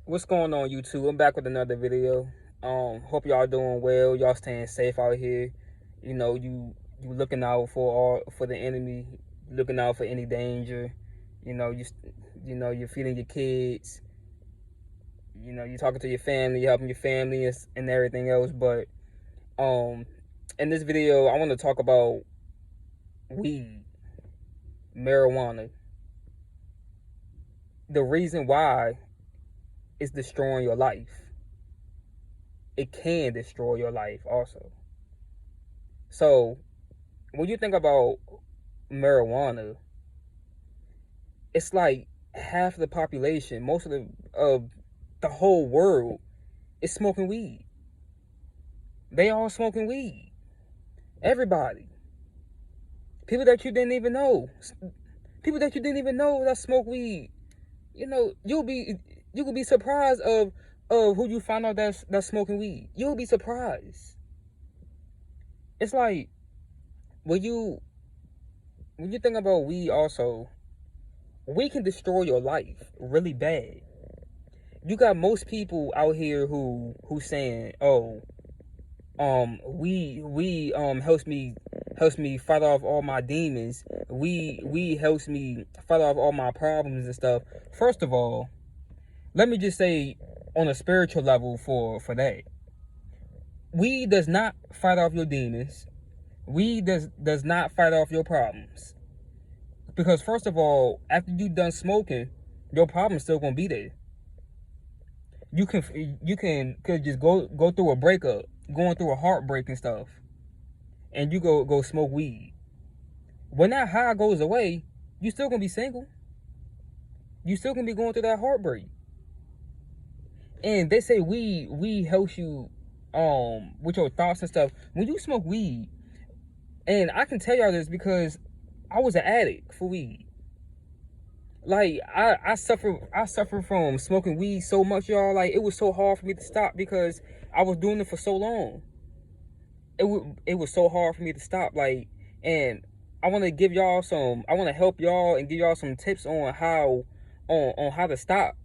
What's going on, YouTube? I'm back with another video. Hope y'all doing well. Y'all staying safe out here. You looking out for the enemy, looking out for any danger. You know, you you're feeding your kids. You're talking to your family, you're helping your family and everything else. But um, in this video, I want to talk about weed, marijuana. The reason why it's destroying your life. It can destroy your life also. So when you think about marijuana, it's like half the population, most of the whole world is smoking weed. They all smoking weed. Everybody. People that you didn't even know. People that you didn't even know that smoke weed. You could be surprised of who you find out that's smoking weed. You'll be surprised. It's like when you think about weed also, we can destroy your life really bad. You got most people out here who saying, "Oh, we helps me fight off all my demons. We helps me fight off all my problems and stuff." First of all, let me just say, on a spiritual level, for that, weed does not fight off your demons. Weed does not fight off your problems. Because first of all, after you done smoking, your problem's still gonna be there. You could just go through a breakup, going through a heartbreak and stuff, and you go smoke weed. When that high goes away, you still gonna be single. You still gonna be going through that heartbreak. And they say weed helps you with your thoughts and stuff. When you smoke weed, and I can tell y'all this because I was an addict for weed. Like I suffer from smoking weed so much, y'all. Like, it was so hard for me to stop because I was doing it for so long. It was so hard for me to stop. Like, and I want to give y'all some. I want to help y'all and give y'all some tips on how to stop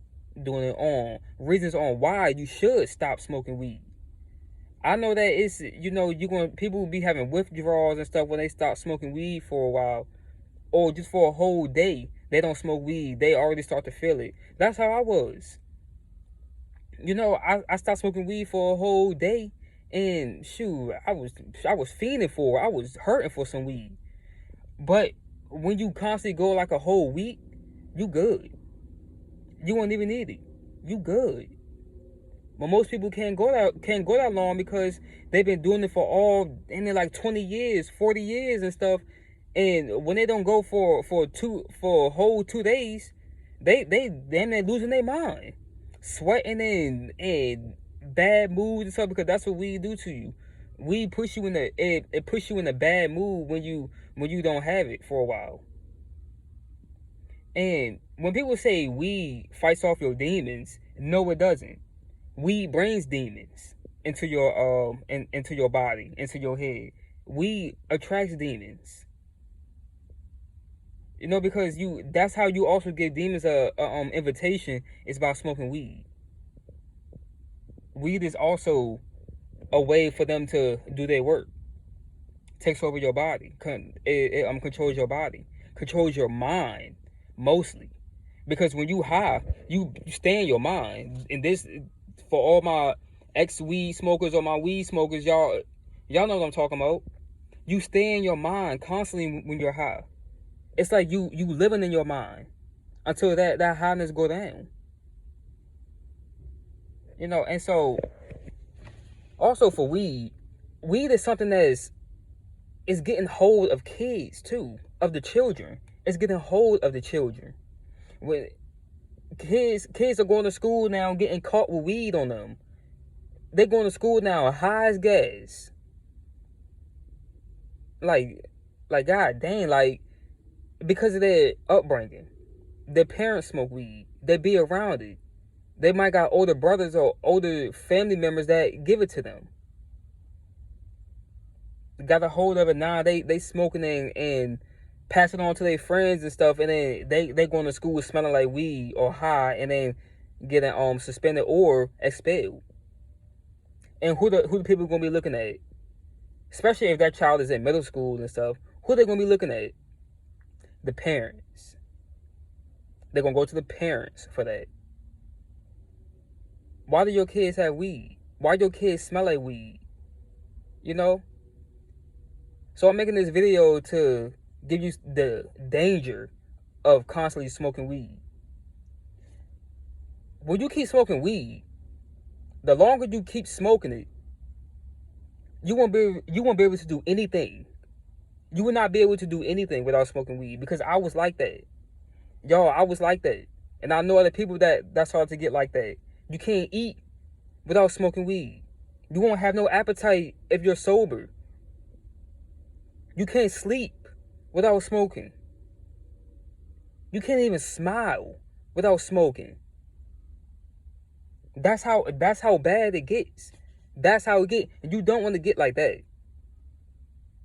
doing it, on reasons on why you should stop smoking weed. I know that it's, people will be having withdrawals and stuff when they stop smoking weed for a while, or just for a whole day. They don't smoke weed, they already start to feel it. That's how I was. I stopped smoking weed for a whole day, and shoot, I was fiending for it. I was hurting for some weed. But when you constantly go like a whole week, you good. You won't even need it. You good. But most people can't go that long because they've been doing it for all in there like 20 years, 40 years and stuff. And when they don't go for a whole 2 days, they're losing their mind, sweating and bad moods and stuff, because that's what weed do to you. Weed push you in it push you in a bad mood when you don't have it for a while. And when people say weed fights off your demons, no, it doesn't. Weed brings demons into your body, into your head. Weed attracts demons. Because that's how you also give demons a invitation, is by smoking weed. Weed is also a way for them to do their work. Takes over your body. It controls your body. Controls your mind, mostly. Because when you high, you stay in your mind. And this, for all my ex-weed smokers or my weed smokers, y'all know what I'm talking about. You stay in your mind constantly when you're high. It's like you living in your mind until that highness go down. And so also for weed is something that is getting hold of kids too, of the children. It's getting hold of the children. When kids are going to school now getting caught with weed on them. They're going to school now high as gas. Like god dang, like, because of their upbringing. Their parents smoke weed. They be around it. They might got older brothers or older family members that give it to them. Got a hold of it now. They smoking and pass it on to their friends and stuff, and then they going to school smelling like weed or high, and then getting suspended or expelled. And who the people gonna be looking at? Especially if that child is in middle school and stuff. Who they gonna be looking at? The parents. They're gonna go to the parents for that. Why do your kids have weed? Why do your kids smell like weed? You know? So I'm making this video to give you the danger of constantly smoking weed. When you keep smoking weed, the longer you keep smoking it, you won't be able to do anything. You will not be able to do anything without smoking weed, because I was like that. Y'all, I was like that. And I know other people that's hard to get like that. You can't eat without smoking weed. You won't have no appetite if you're sober. You can't sleep without smoking. You can't even smile without smoking. That's how bad it gets. That's how it gets. And you don't want to get like that.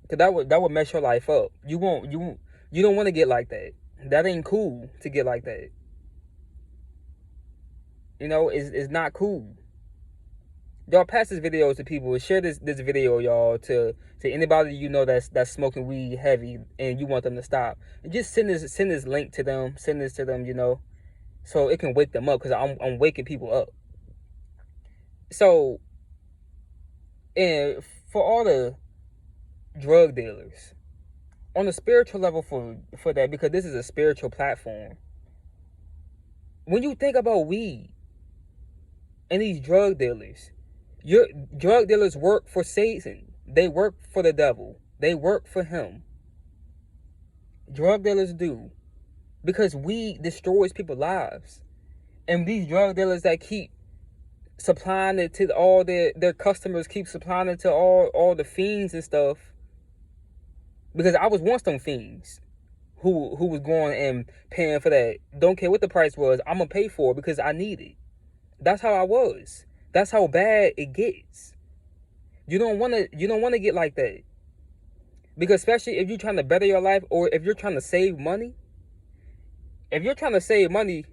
Cause that would mess your life up. You don't want to get like that. That ain't cool to get like that. You know, it's not cool. Y'all pass this video to people. Share this video, y'all, to anybody you know that's smoking weed heavy and you want them to stop. And just send this link to them. Send this to them, you know, so it can wake them up, because I'm waking people up. So, and for all the drug dealers, on the spiritual level for that, because this is a spiritual platform, when you think about weed and these drug dealers, your drug dealers work for Satan. They work for the devil. They work for him. Drug dealers do. Because weed destroys people's lives. And these drug dealers that keep supplying it to all their customers, keep supplying it to all the fiends and stuff. Because I was once them fiends who was going and paying for that. Don't care what the price was, I'm gonna pay for it because I need it. That's how I was. That's how bad it gets. You don't wanna get like that. Because especially if you're trying to better your life, or if you're trying to save money. If you're trying to save money,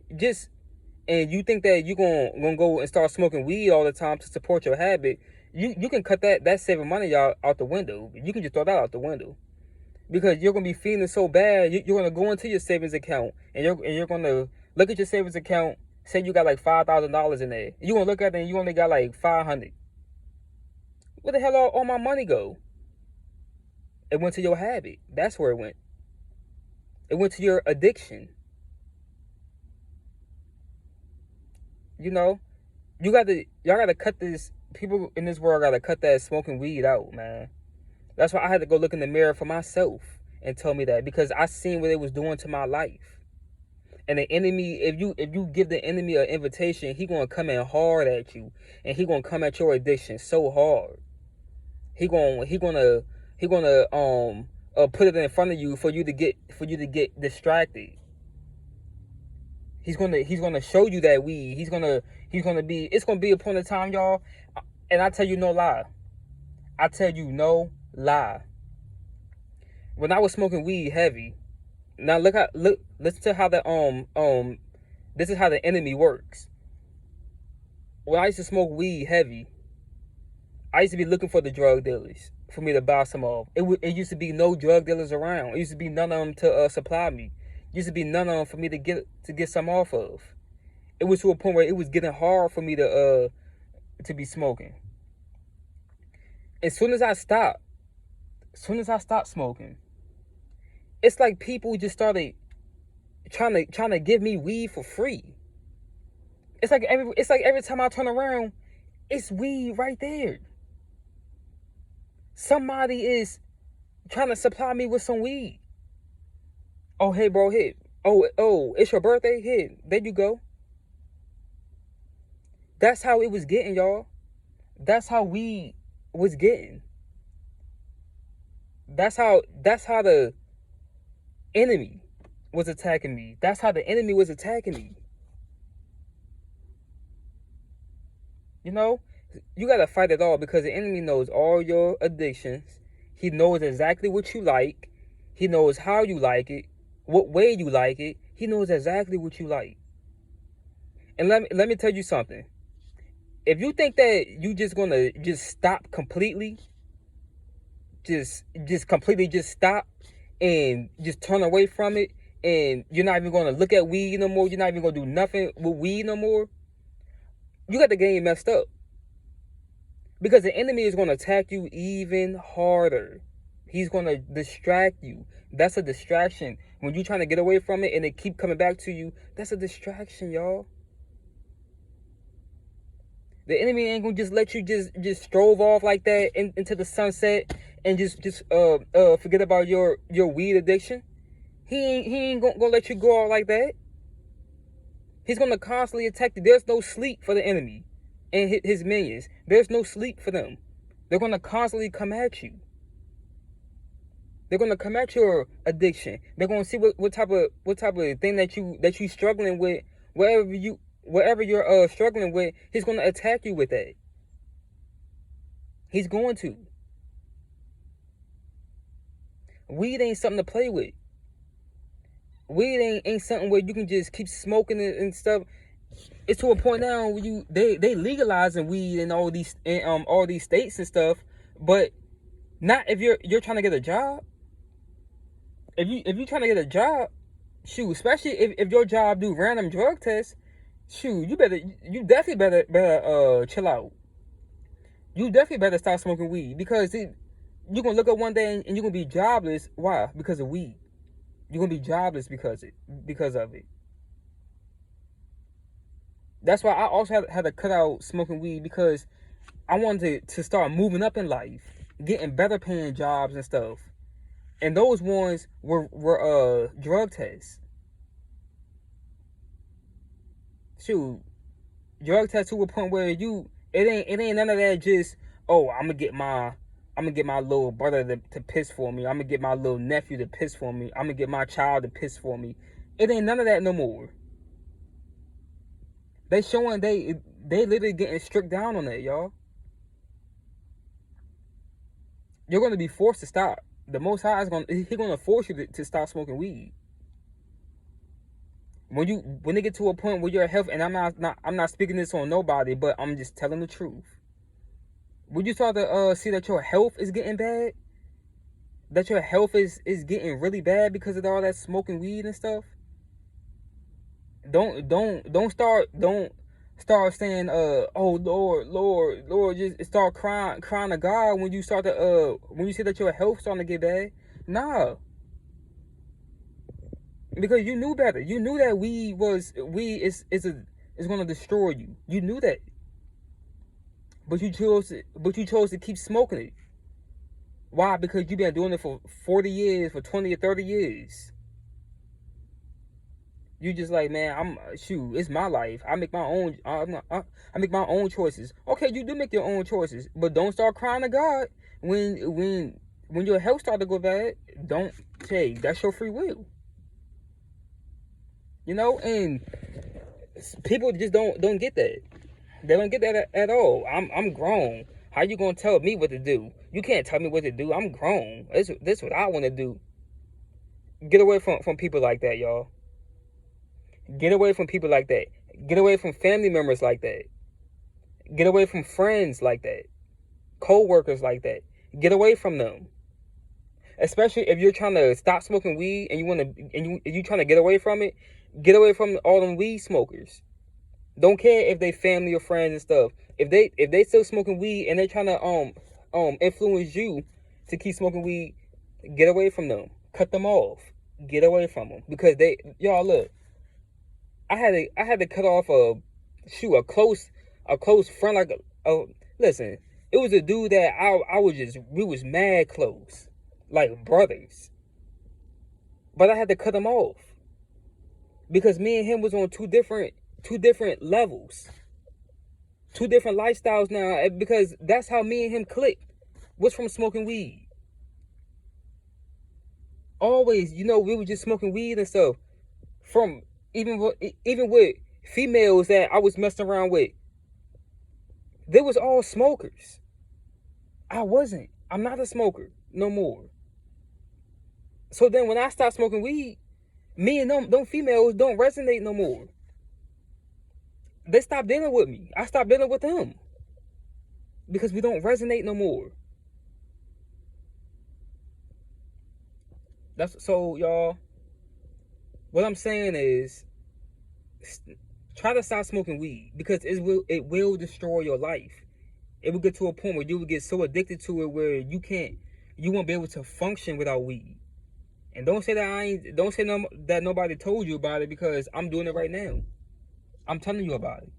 and you think that you're gonna go and start smoking weed all the time to support your habit, you can cut that saving money out the window. You can just throw that out the window. Because you're gonna be feeling so bad, you're gonna go into your savings account and you're gonna look at your savings account. Say you got like $5,000 in there. You're gonna look at it and you only got like 500. Where the hell all my money go? It went to your habit. That's where it went. It went to your addiction. You know, y'all gotta cut this. People in this world gotta cut that smoking weed out, man. That's why I had to go look in the mirror for myself and tell me that, because I seen what it was doing to my life. And the enemy, if you give the enemy an invitation, he gonna come in hard at you, and he gonna come at your addiction so hard. He gonna put it in front of you for you to get distracted. He's gonna show you that weed. It's gonna be a point in time, y'all. And I tell you no lie. I tell you no lie. When I was smoking weed heavy, now listen to how this is how the enemy works. When I used to smoke weed heavy, I used to be looking for the drug dealers for me to buy some of. It used to be no drug dealers around. It used to be none of them to supply me. It used to be none of them for me to get some off of. It was to a point where it was getting hard for me to be smoking. As soon as I stopped smoking, it's like people just started trying to give me weed for free. It's like every time I turn around, it's weed right there. Somebody is trying to supply me with some weed. Oh, hey, bro, hit. Oh, it's your birthday? Hit. There you go. That's how it was getting, y'all. That's how weed was getting. That's how the enemy was attacking me. That's how the enemy was attacking me. You know, you gotta fight it all, because the enemy knows all your addictions. He knows exactly what you like. He knows how you like it, what way you like it. He knows exactly what you like. And let me tell you something. If you think that you just gonna just stop completely, just completely just stop and just turn away from it, and you're not even gonna look at weed no more, you're not even gonna do nothing with weed no more, you got the game messed up. Because the enemy is gonna attack you even harder. He's gonna distract you. That's a distraction. When you're trying to get away from it and it keep coming back to you, that's a distraction, y'all. The enemy ain't gonna just let you just stroll off like that into the sunset and just forget about your weed addiction. He ain't gonna let you go out like that. He's gonna constantly attack you. There's no sleep for the enemy and his minions. There's no sleep for them. They're gonna constantly come at you. They're gonna come at your addiction. They're gonna see what type of thing that you struggling with, wherever you're struggling with. He's gonna attack you with that. He's going to. Weed ain't something to play with. Weed ain't something where you can just keep smoking it and stuff. It's to a point now where they legalizing weed in all these states and stuff, but not if you're trying to get a job. If you trying to get a job, shoot, especially if your job do random drug tests, shoot, you definitely better chill out. You definitely better stop smoking weed, because you're gonna look up one day and you're gonna be jobless. Why? Because of weed. You're gonna be jobless because of it. That's why I also had to cut out smoking weed, because I wanted to start moving up in life, getting better paying jobs and stuff. And those ones were drug tests. Shoot, drug tests to a point where it ain't none of that just, oh, I'm gonna get my little brother to piss for me. I'm gonna get my little nephew to piss for me. I'm gonna get my child to piss for me. It ain't none of that no more. They showing they literally getting strict down on that, y'all. You're gonna be forced to stop. The Most High He's gonna force you to stop smoking weed. When they get to a point where your health, and I'm not speaking this on nobody, but I'm just telling the truth. When you start to see that your health is getting bad, that your health is getting really bad because of all that smoking weed and stuff, don't start saying oh Lord, just start crying to God when you start to when you see that your health starting to get bad. Nah. Because you knew better. You knew that weed is gonna destroy you. You knew that. But you chose to keep smoking it. Why? Because you've been doing it for 40 years, for 20 or 30 years. You just like, man, it's my life. I make my own. I make my own choices. Okay, you do make your own choices, but don't start crying to God when your health start to go bad. Don't say that's your free will. You know, and people just don't get that. They don't get that at all. I'm grown. How you gonna tell me what to do? You can't tell me what to do. I'm grown. This is what I want to do. Get away from people like that, y'all. Get away from people like that. Get away from family members like that. Get away from friends like that. Co-workers like that. Get away from them. Especially if you're trying to stop smoking weed and you trying to get away from it. Get away from all them weed smokers. Don't care if they family or friends and stuff. If they still smoking weed and they're trying to influence you to keep smoking weed, get away from them. Cut them off. Get away from them, because y'all look. I had to cut off a close friend, like listen. It was a dude that we was mad close, like brothers. But I had to cut him off because me and him was on two different levels, two different lifestyles now, because that's how me and him clicked, was from smoking weed. Always, we were just smoking weed and stuff. From even with females that I was messing around with, they was all smokers. I wasn't. I'm not a smoker no more. So then when I stopped smoking weed, me and them females don't resonate no more. They stopped dealing with me. I stopped dealing with them. Because we don't resonate no more. That's so, y'all. What I'm saying is, try to stop smoking weed, because it will destroy your life. It will get to a point where you will get so addicted to it where you won't be able to function without weed. And don't say that that nobody told you about it, because I'm doing it right now. I'm telling you about it.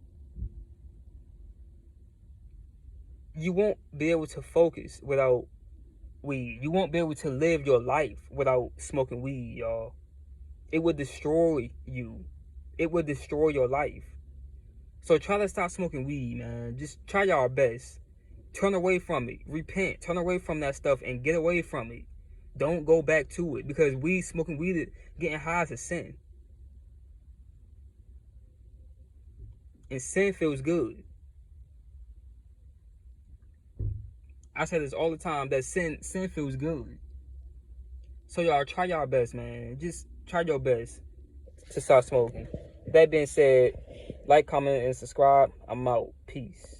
You won't be able to focus without weed. You won't be able to live your life without smoking weed, y'all. It would destroy you. It would destroy your life. So try to stop smoking weed, man. Just try your best. Turn away from it. Repent. Turn away from that stuff and get away from it. Don't go back to it, because smoking weed, getting high is a sin. And sin feels good. I say this all the time, that sin feels good. So y'all try your best, man. Just try your best to stop smoking. That being said, like, comment, and subscribe. I'm out. Peace.